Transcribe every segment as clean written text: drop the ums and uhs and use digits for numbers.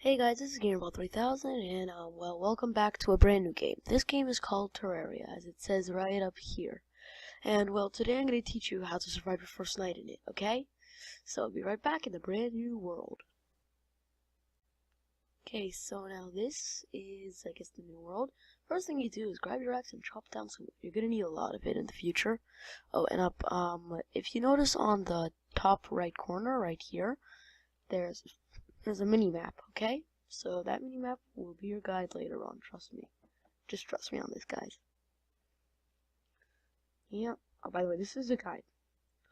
Hey guys, this is Gamerball 3000, and well, welcome back to a brand new game. This game is called Terraria, as it says right up here. And well, today I'm going to teach you how to survive your first night in it, okay? So I'll be right back in the brand new world. Okay, so now this is, I guess, the new world. First thing you do is grab your axe and chop down some wood. You're going to need a lot of it in the future. Oh, and if you notice on the top right corner, right here, there's a mini map, okay? So that mini map will be your guide later on, trust me. Just trust me on this, guys. Yeah. Oh, by the way, this is a guide.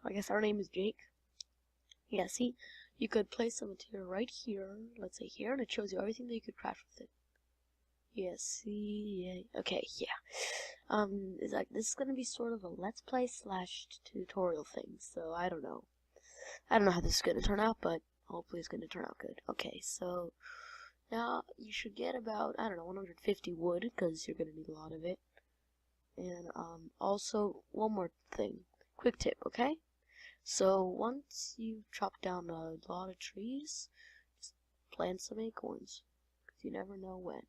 I guess our name is Jake. Yeah, see? You could place a material right here, let's say here, and it shows you everything that you could craft with it. Yeah, see? Yeah. Okay, yeah. This is gonna be sort of a let's play slash tutorial thing, so I don't know. I don't know how this is gonna turn out, but hopefully it's gonna turn out good. Okay, so now you should get about, I don't know, 150 wood, because you're gonna need a lot of it. And also one more thing, quick tip, okay? So once you've chopped down a lot of trees, just plant some acorns, because you never know when.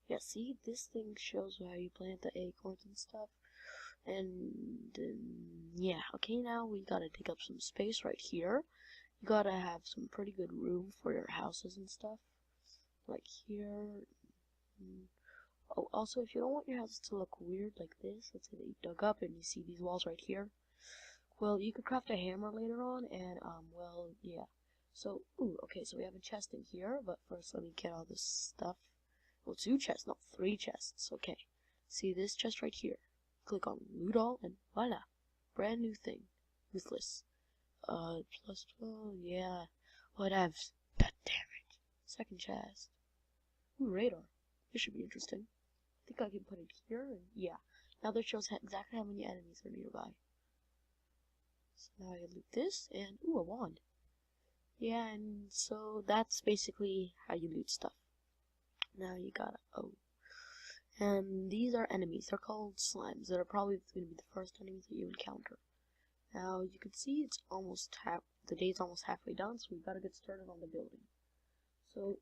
Yeah, see, this thing shows how you plant the acorns and stuff. And yeah, okay, now we gotta take up some space right here. You gotta have some pretty good room for your houses and stuff, like here. Oh, also, if you don't want your house to look weird like this, let's say that you dug up and you see these walls right here, well, you could craft a hammer later on, and, well, yeah. So, ooh, okay, so we have a chest in here, but first let me get all this stuff. Well, 2 chests, not 3 chests, okay. See this chest right here? Click on loot all, and voila, brand new thing. Useless. Plus 12, yeah, whatevs. God damn it. Second chest. Ooh, radar. This should be interesting. I think I can put it here, and yeah. Now that shows exactly how many enemies are nearby. So now I can loot this, and ooh, a wand. Yeah, and so that's basically how you loot stuff. Now you gotta, oh. And these are enemies. They're called slimes. That are probably going to be the first enemies that you encounter. Now you can see it's almost the day's almost halfway done, so we gotta get started on the building. So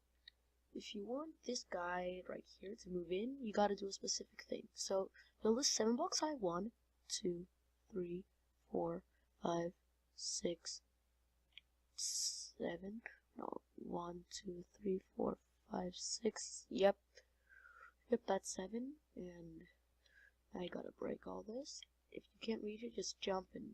if you want this guy right here to move in, you gotta do a specific thing. So build this 7 blocks high. 1, 2, 3, 4, 5, 6, 7. No, 1, 2, 3, 4, 5, 6. Yep, that's 7. And now you gotta break all this. If you can't reach it, just jump and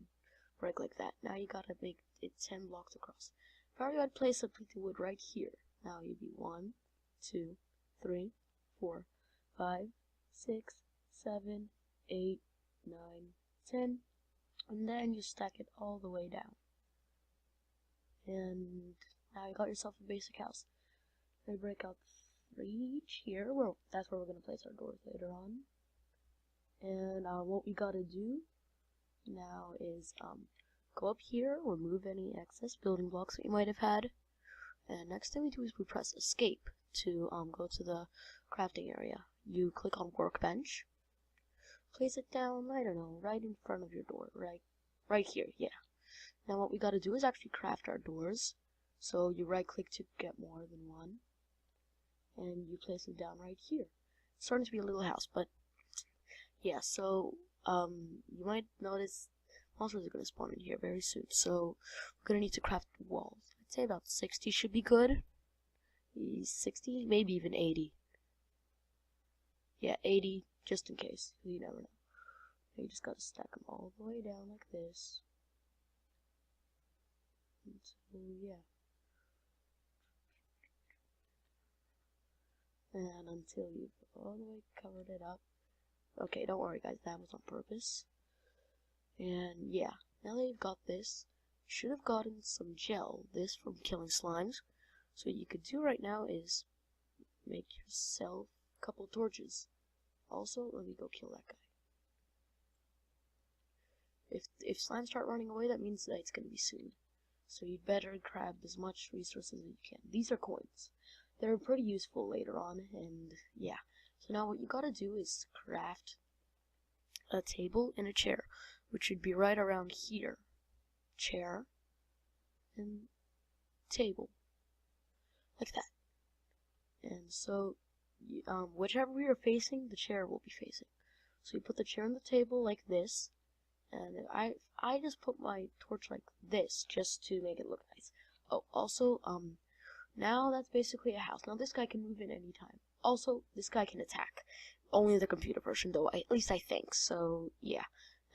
break like that. Now you gotta make it 10 blocks across. If I were to place a piece of wood right here, now you'd be 1, 2, 3, 4, 5, 6, 7, 8, 9, 10, and then you stack it all the way down. And now you got yourself a basic house. I break out 3 each here. Well, that's where we're gonna place our doors later on. And what we gotta do now is go up here, remove any excess building blocks that you might have had. And next thing we do is we press escape to go to the crafting area. You click on workbench, place it down, I don't know, right in front of your door, right here, yeah. Now what we gotta do is actually craft our doors. So you right click to get more than one, and you place them down right here. It's starting to be a little house, but yeah, so you might notice monsters are gonna spawn in here very soon, so we're gonna need to craft walls. I'd say about 60 should be good. 60, maybe even 80. Yeah, 80, just in case, you never know. You just gotta stack them all the way down like this. So, yeah. And until you've all the way covered it up. Okay, don't worry guys, that was on purpose. And yeah, now that you've got this, you should have gotten some gel, this from killing slimes. So what you could do right now is make yourself a couple torches. Also, let me go kill that guy. If slimes start running away, that means that it's gonna be soon. So you'd better grab as much resources as you can. These are coins. They're pretty useful later on, and yeah. So now what you gotta do is craft a table and a chair, which should be right around here. Chair, and table, like that. And so, whichever you're facing, the chair will be facing. So you put the chair on the table like this, and I just put my torch like this just to make it look nice. Oh, also, now that's basically a house. Now this guy can move in any time. Also, this guy can attack. Only the computer version, though. At least I think. So yeah.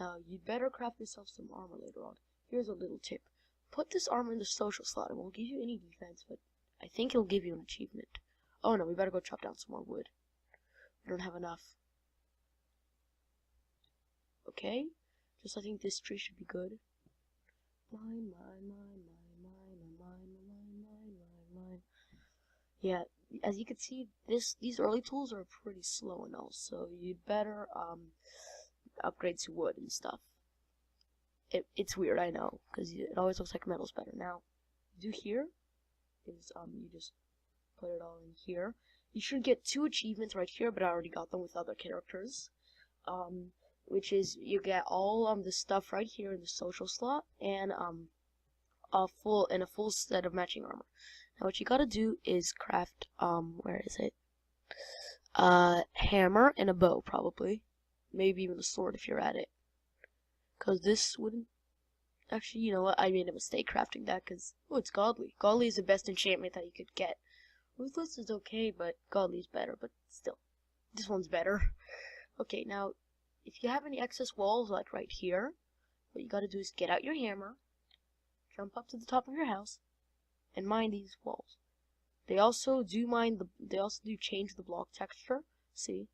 Now you'd better craft yourself some armor later on. Here's a little tip: put this armor in the social slot. It won't give you any defense, but I think it'll give you an achievement. Oh no, we better go chop down some more wood. We don't have enough. Okay, just I think this tree should be good. Mine. Yeah, as you can see, these early tools are pretty slow and all, so you'd better upgrade to wood and stuff. It's weird, I know, because it always looks like metal's better. Now, do here is you just put it all in here. You should get 2 achievements right here, but I already got them with other characters. Which is you get all the stuff right here in the social slot and a full set of matching armor. Now what you gotta do is craft where is it? Hammer and a bow probably, maybe even a sword if you're at it. Cause this wouldn't. Actually, you know what? I made a mistake crafting that because it's godly. Godly is the best enchantment that you could get. Ruthless is okay, but godly is better. But still, this one's better. Okay, now if you have any excess walls like right here, what you gotta do is get out your hammer, jump up to the top of your house, and mine these walls. They also do change the block texture. See?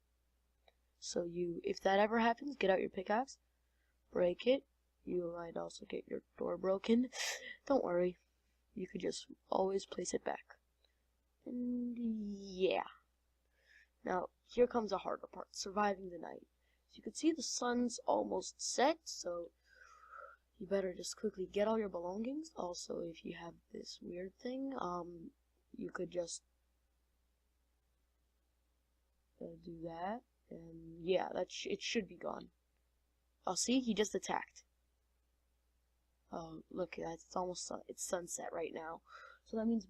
So if that ever happens, get out your pickaxe, break it. You might also get your door broken. Don't worry, you could just always place it back. And yeah. Now here comes the harder part: surviving the night. So you can see the sun's almost set, so you better just quickly get all your belongings. Also, if you have this weird thing, you could just do that, and yeah, it should be gone. Oh, see, he just attacked. Oh, look, it's sunset right now, so that means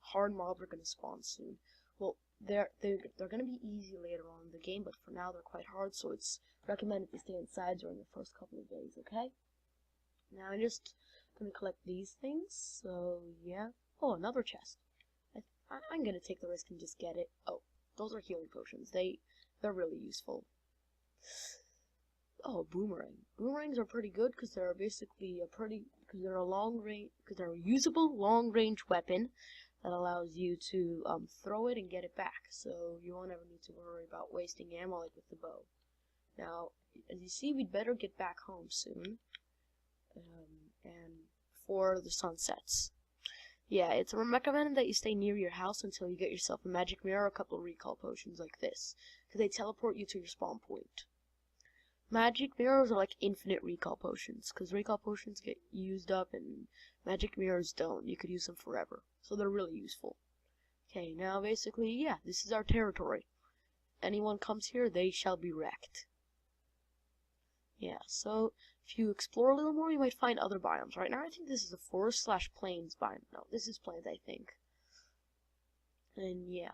hard mobs are gonna spawn soon. Well, they're gonna be easy later on in the game, but for now they're quite hard, so it's recommended to stay inside during the first couple of days. Okay. Now I'm just gonna collect these things. So yeah. Oh, another chest. I'm gonna take the risk and just get it. Oh, those are healing potions. They're really useful. Oh, boomerang. Boomerangs are pretty good because they're basically they're a usable long range weapon that allows you to throw it and get it back. So you won't ever need to worry about wasting ammo like with the bow. Now, as you see, we'd better get back home soon. And before the sun sets. Yeah, it's recommended that you stay near your house until you get yourself a magic mirror or a couple of recall potions like this, because they teleport you to your spawn point. Magic mirrors are like infinite recall potions, because recall potions get used up and magic mirrors don't. You could use them forever, so they're really useful. Okay, now basically, yeah, this is our territory. Anyone comes here, they shall be wrecked. Yeah, so if you explore a little more, you might find other biomes. Right now, I think this is a forest/plains biome. No, this is plains, I think. And yeah.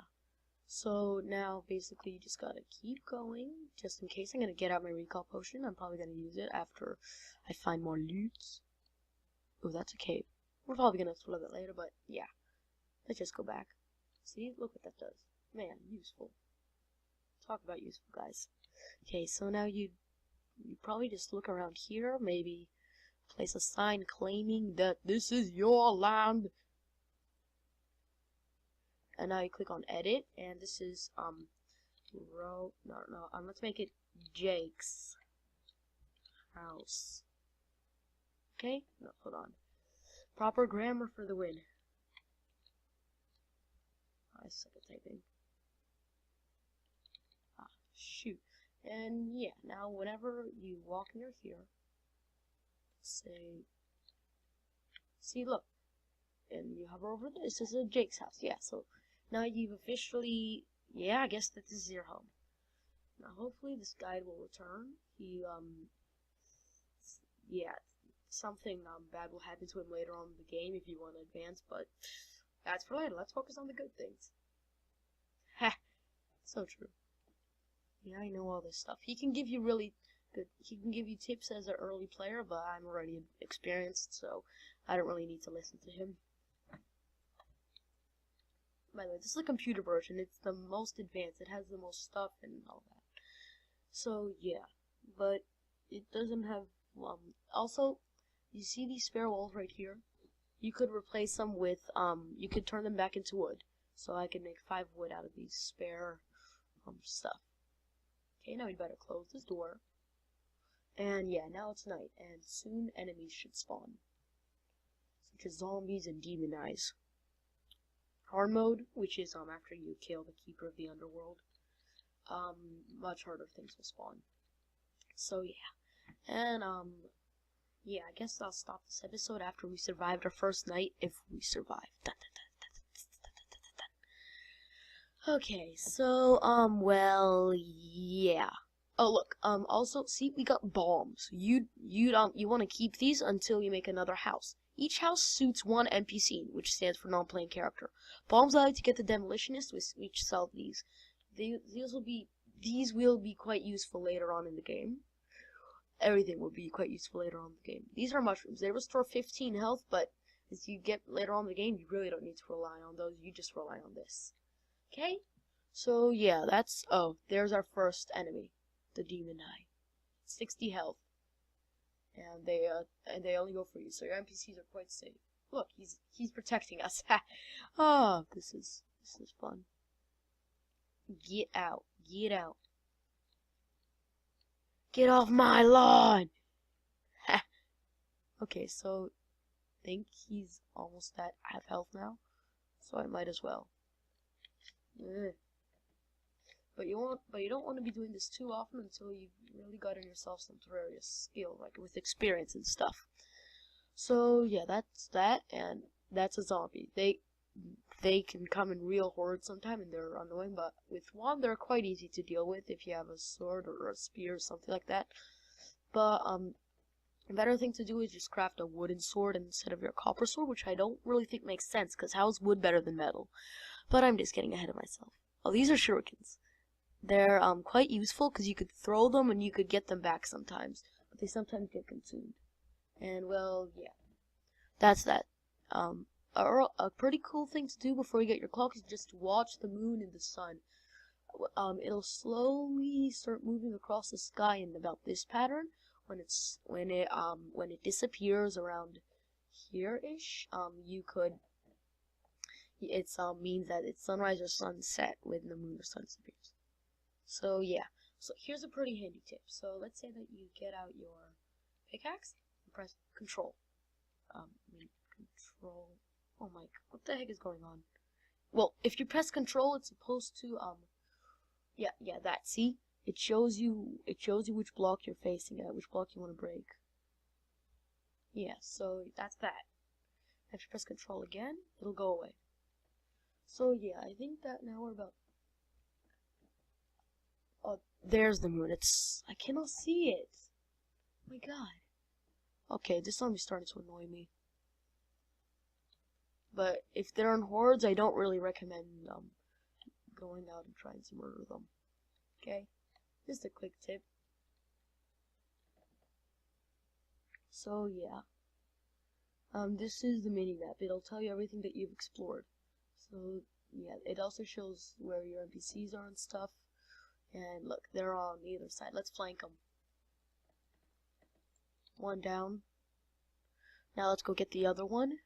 So now, basically, you just gotta keep going. Just in case I'm gonna get out my recall potion. I'm probably gonna use it after I find more loot. Oh, that's a cave. We're probably gonna explore that later, but yeah. Let's just go back. See? Look what that does. Man, useful. Talk about useful, guys. Okay, so now you probably just look around here, maybe place a sign claiming that this is your land. And now you click on edit, and this is let's make it Jake's house. Okay? No, hold on. Proper grammar for the win. I suck at typing. Ah, shoot. And yeah, now whenever you walk near here, see, look, and you hover over this is a Jake's house. Yeah, so now you've officially, yeah, I guess that this is your home. Now hopefully this guide will return. Yeah, something bad will happen to him later on in the game if you want to advance, but that's for later. Let's focus on the good things. Ha! So true. Yeah, I know all this stuff. He can give you really good. He can give you tips as an early player, but I'm already experienced, so I don't really need to listen to him. By the way, this is the computer version. It's the most advanced. It has the most stuff and all that. So yeah, but it doesn't have. Also, you see these spare walls right here? You could replace them with. You could turn them back into wood. So I can make 5 wood out of these spare stuff. Okay, now we better close this door. And yeah, now it's night, and soon enemies should spawn, such as zombies and demon eyes. Hard mode, which is after you kill the keeper of the underworld, much harder things will spawn. So yeah, and yeah, I guess I'll stop this episode after we survived our first night, if we survive. Dun, dun, dun, dun. Okay, so well, yeah. Oh look, also see we got bombs. You want to keep these until you make another house. Each house suits one NPC, which stands for non-playing character. Bombs allow you to get the demolitionist, which sell these. These will be quite useful later on in the game. Everything will be quite useful later on in the game. These are mushrooms. They restore 15 health, but as you get later on in the game, you really don't need to rely on those. You just rely on this. Okay? So yeah, there's our first enemy. The demon eye, 60 health, and they only go for you, so your NPCs are quite safe. Look, he's protecting us. Oh, this is fun. Get out, get out, get off my lawn. Okay, so I think he's almost at half health now, so I might as well. But you don't want to be doing this too often until you've really gotten yourself some Terraria skill, like with experience and stuff. So yeah, that's that, and that's a zombie. They can come in real hordes sometime, and they're annoying. But with one, they're quite easy to deal with if you have a sword or a spear or something like that. But a better thing to do is just craft a wooden sword instead of your copper sword, which I don't really think makes sense, because how is wood better than metal? But I'm just getting ahead of myself. Oh, these are shurikens. They're quite useful because you could throw them and you could get them back sometimes, but they sometimes get consumed. And well, yeah, that's that. A pretty cool thing to do before you get your clock is just watch the moon and the sun. It'll slowly start moving across the sky in about this pattern. When it disappears around here-ish, it means that it's sunrise or sunset when the moon or sun disappears. So yeah, so here's a pretty handy tip. So let's say that you get out your pickaxe and press Control. Control. Oh my, what the heck is going on? Well, if you press Control, it's supposed to yeah, that. See, it shows you which block you're facing at, which block you want to break. Yeah, so that's that. If you press Control again, it'll go away. So yeah, I think that now we're about. Oh, there's the moon. I cannot see it. Oh my god. Okay, this zombie's starting to annoy me. But if they're in hordes, I don't really recommend going out and trying to murder them. Okay? Just a quick tip. So yeah. This is the mini-map. It'll tell you everything that you've explored. So yeah, it also shows where your NPCs are and stuff. And look, they're on the other side. Let's flank them. One down. Now let's go get the other one.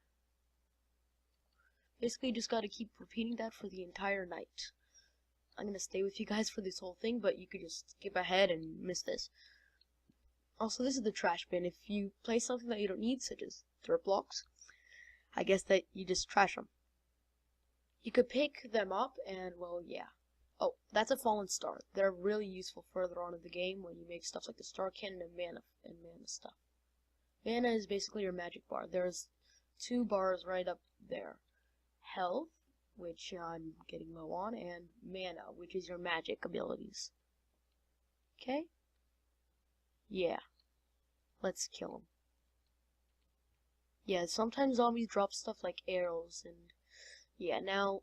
Basically, you just gotta keep repeating that for the entire night. I'm gonna stay with you guys for this whole thing, but you could just skip ahead and miss this. Also, this is the trash bin. If you place something that you don't need, such as dirt blocks, I guess that you just trash them. You could pick them up and, well, yeah. Oh, that's a fallen star. They're really useful further on in the game when you make stuff like the star cannon and mana stuff. Mana is basically your magic bar. There's 2 bars right up there. Health, which I'm getting low on, and mana, which is your magic abilities. Okay? Yeah. Let's kill him. Yeah, sometimes zombies drop stuff like arrows, and yeah, now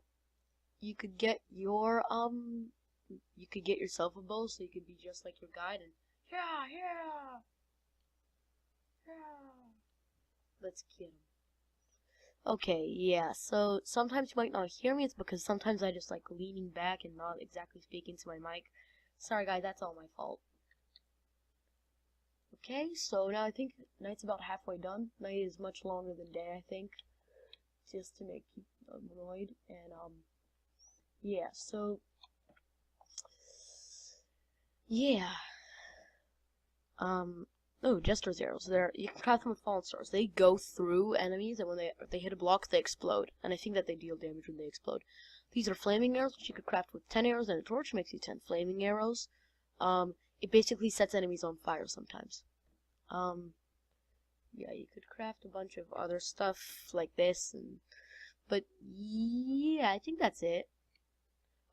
you could get you could get yourself a bow, so you could be just like your guide and yeah, yeah, yeah. Let's get him. Okay, yeah, so sometimes you might not hear me, it's because sometimes I just like leaning back and not exactly speaking to my mic. Sorry guys, that's all my fault. Okay, so now I think night's about halfway done. Night is much longer than day, I think, just to make you annoyed. And yeah, so yeah, oh, Jester's arrows. There, you can craft them with fallen stars. They go through enemies, and when they hit a block, they explode. And I think that they deal damage when they explode. These are flaming arrows, which you could craft with 10 arrows and a torch, makes you 10 flaming arrows. It basically sets enemies on fire sometimes. Yeah, you could craft a bunch of other stuff like this, but yeah, I think that's it.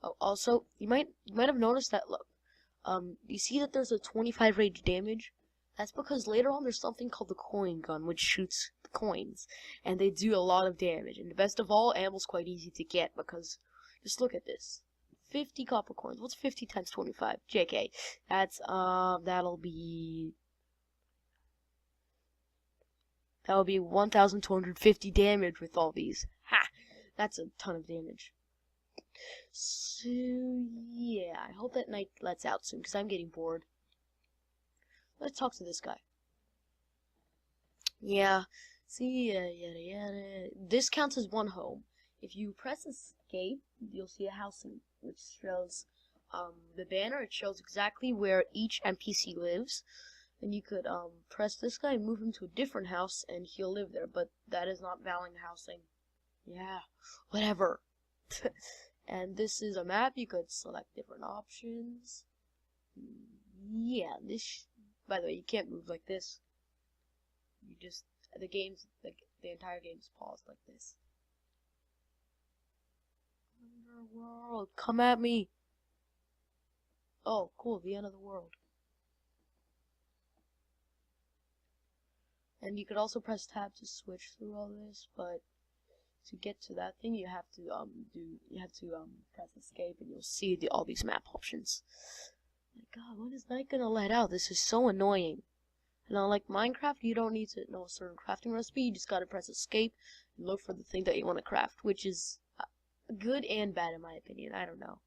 Oh, also, you might have noticed that. Look, you see that there's a 25 rage damage. That's because later on there's something called the coin gun, which shoots the coins, and they do a lot of damage. And the best of all, ammo's quite easy to get because just look at this. 50 copper coins. What's 50 times 25? JK. That's that'll be 1,250 damage with all these. Ha! That's a ton of damage. So, yeah, I hope that night lets out soon, because I'm getting bored. Let's talk to this guy. Yeah, see, yada yada. This counts as one home. If you press escape, you'll see a house which shows the banner. It shows exactly where each NPC lives. And you could press this guy and move him to a different house, and he'll live there. But that is not Valiant housing. Yeah, whatever. And this is a map. You could select different options. Yeah, this. By the way, you can't move like this. You just the entire game's paused like this. Underworld, come at me. Oh, cool, the end of the world. And you could also press tab to switch through all this, but to get to that thing, you have to press escape, and you'll see all these map options. My God, when is night gonna let out? This is so annoying. And like Minecraft, you don't need to know a certain crafting recipe. You just gotta press escape and look for the thing that you want to craft, which is good and bad in my opinion. I don't know.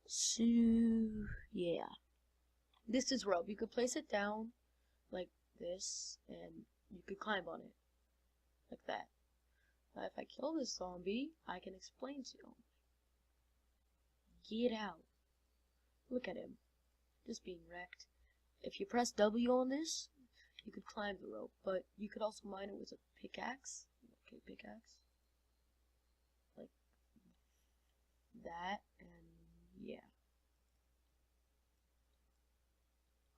So yeah, this is rope. You could place it down like this, and you could climb on it like that. Now, if I kill this zombie, I can explain to him. Get out. Look at him, just being wrecked. If you press W on this, you could climb the rope, but you could also mine it with a pickaxe. Okay, pickaxe. Like that, and yeah.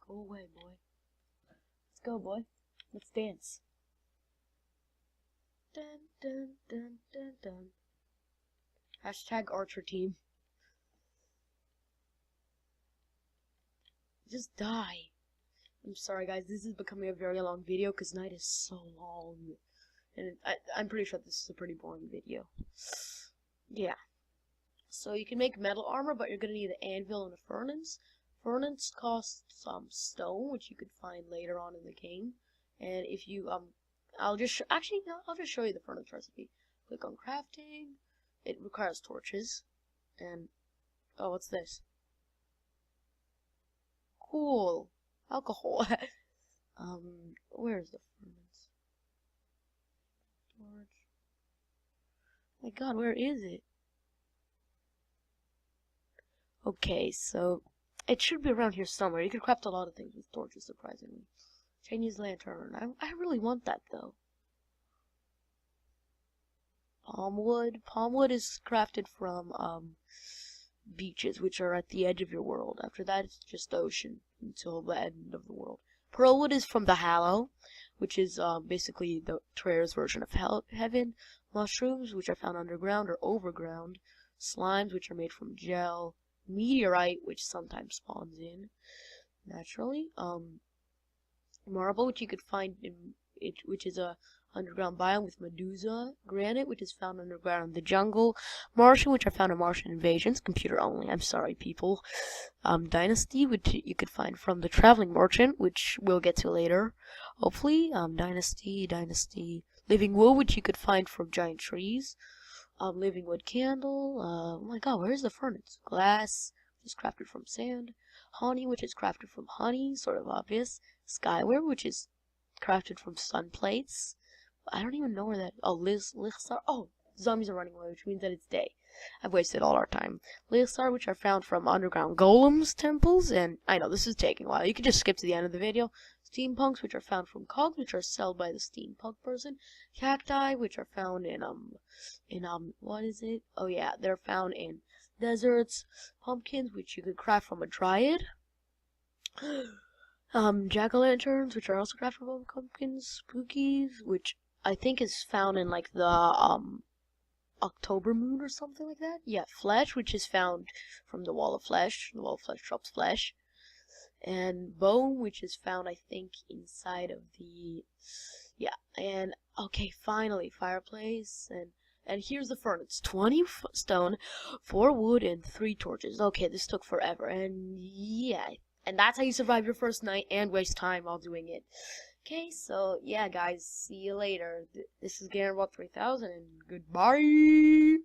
Go away, boy. Let's go, boy. Let's dance. Dun dun dun dun dun. Hashtag Archer Team. Just die. I'm sorry, guys. This is becoming a very long video because night is so long, and I'm pretty sure this is a pretty boring video. Yeah. So you can make metal armor, but you're gonna need an anvil and a furnace. Furnace costs some stone, which you could find later on in the game. And if you I'll just show you the furnace recipe. Click on crafting. It requires torches. And oh, what's this? Cool. Alcohol. Where's the furnace? Torch. My God, where is it? Okay, so it should be around here somewhere. You can craft a lot of things with torches, surprisingly. Chinese lantern. I really want that, though. Palm wood. Palm wood is crafted from, beaches, which are at the edge of your world. After that, it's just ocean until the end of the world. Pearl wood is from the Hallow, which is, basically the Terraria's version of heaven. Mushrooms, which are found underground or overground. Slimes, which are made from gel. Meteorite, which sometimes spawns in naturally. Marble, which you could find which is a underground biome with Medusa, granite, which is found underground in the jungle, Martian, which are found in Martian invasions, computer only. I'm sorry, people. Dynasty, which you could find from the traveling merchant, which we'll get to later, hopefully. Dynasty, living wood, which you could find from giant trees. Living wood candle. Oh my God, where's the furnace? Glass, which is crafted from sand. Honey, which is crafted from honey, sort of obvious. Skyware, which is crafted from sun plates. I don't even know where that. Oh, Lithsar. Oh, zombies are running away, which means that it's day. I've wasted all our time. Lithsar, which are found from underground golems, temples, and I know this is taking a while. You can just skip to the end of the video. Steampunks, which are found from cogs, which are sold by the steampunk person. Cacti, which are found in what is it? Oh yeah, they're found in deserts. Pumpkins, which you could craft from a dryad. Jack-o'-lanterns, which are also crafted from pumpkins. Spookies, which I think is found in like the October moon or something like that. Yeah, flesh, which is found from the wall of flesh. The wall of flesh drops flesh. And bone, which is found, I think, inside of the... Yeah, and okay, finally, fireplace, and here's the furnace. 20 stone, 4 wood, and 3 torches. Okay, this took forever, and yeah, and that's how you survive your first night and waste time while doing it. Okay, so yeah, guys, see you later. This is Garen 3000, and goodbye!